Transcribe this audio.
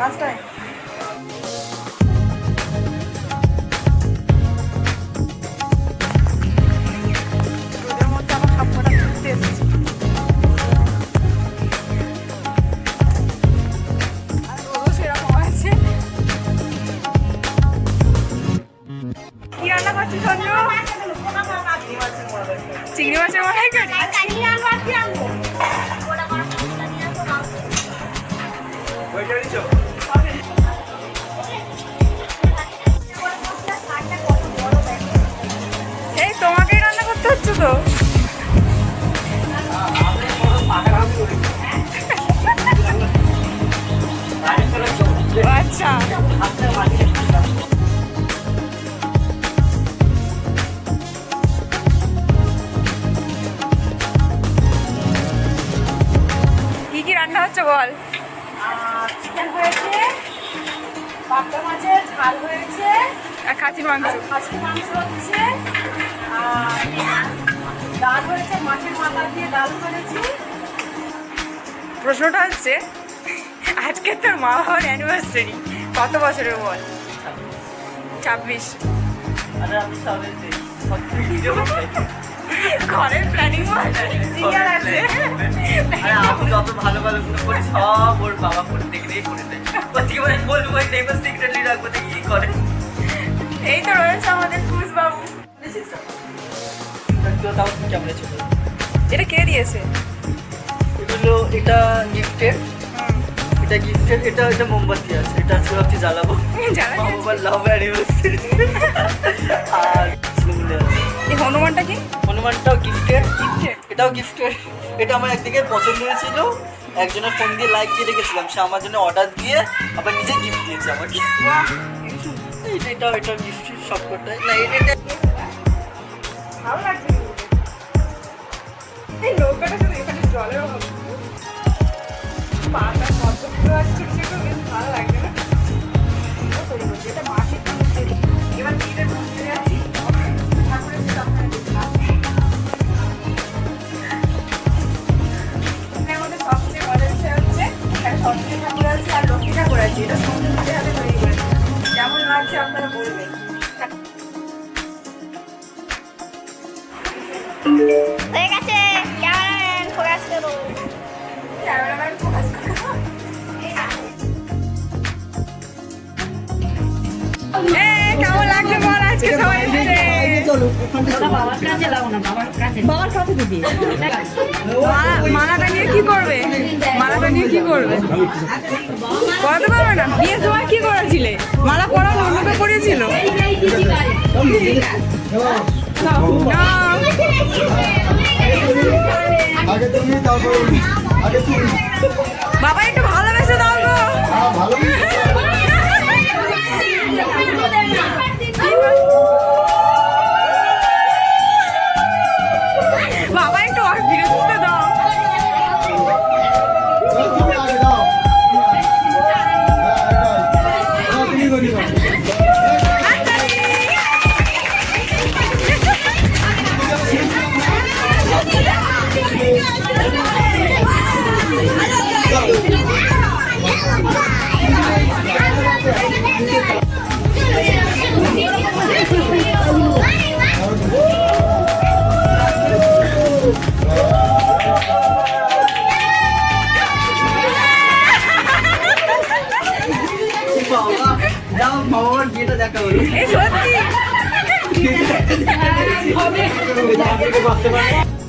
পাঁচটায় রোদের মধ্যে আবার হাফ ফোটা ঘুরতে এসেছি। আর রোদও সেরকম আছে। কি রান্না করছিস সঞ্জু? চিংড়ি মাছের মালাইকারি। এই তোমাকেই রান্না করতে হচ্ছে তো। আচ্ছা কি রান্না হচ্ছে বল? চিকেন হয়েছে, পাবদা মাছের ঝাল হয়েছে, আর খাসির মাংস। খাসির মাংস হচ্ছে, আর ডাল হয়েছে, মাছের মাথা দিয়ে ডাল করেছি। প্রশ্নটা হচ্ছে আজকে তোর মা বাবার অ্যানিভার্সারি কত বছরের বল? 26। ঘরের প্ল্যানিং ক্লিয়ার আছে। আমি যত ভালো ভালো করি সব ওর বাবা করে দেখলেই করে দেয়। বলবো নেবার সিক্রেটলি রাখবো দেখি কি করে। এই তো রয়েছে আমাদের খুশ বাবু। কেমন ছিল এটা কে দিয়েছে? এগুলো এটা গিফটেড, এটা গিফটেড, এটা এটা মোমবাতি আছে, এটা আজকে ভাবছি জ্বালাবো। জ্বালাবি? মা বাবার লাভ অ্যানিভার্সারি। আর ঝুমুলে আছে। এই হনুমানটা কি? হনুমানটাও গিফটেড, গিফটেড? এটাও গিফটেড। এটা আমার একদিকে পছন্দ হয়েছিল, একজনের ফোন দিয়ে লাইক দিয়ে রেখেছিলাম, সে আমার জন্য অর্ডার দিয়ে আবার নিজে গিফট দিয়েছে আমাকে। এটাও এটাও গিফট সবকটাই না, এটা ভালো লাগছে কিন্তু। এই নৌকাটা শুধু এখানে জলের অভাব। পাতা পদ্ম ফুল আর ছোট ছোট বেশ ভালো লাগছে না? তৈরি করছি এটা মাটির তো তৈরি। এবার নিজেদের মন্দিরে আছি ঠাকুরের সামনে দেখলাম। এখানের মধ্যে সবচেয়ে মজার বিষয় হচ্ছে এখানে সরস্বতী ঠাকুর আছে আর লক্ষ্মী ঠাকুর আছে। এটা সুন্দর হাতে তৈরি করেছে। কেমন লাগছে আপনারা বলবেন। হয়ে গেছে, ক্যামেরাম্যান ফোকাস করো। ক্যামেরাম্যান ফোকাস করো। কেমন লাগছে বল আজকে সবাই মিলে? মালাটা নিয়ে কি করবে? মালাটা নিয়ে কি করবে? পড়াতে পারবে না? বিয়ের সময় কি করেছিলে? মালা পড়া অন্যকে পড়িয়েছিল না। আগে তুমি তারপর আগে তুমি বাবা একটু ভালোবেসে দাও গো। বাবা একটু বিরক্ত দাও। তুমি আগে দাও। তুমি করি না। যাও মা বাবার বিয়েটা দেখা হলো। এই সত্যি বলে যায়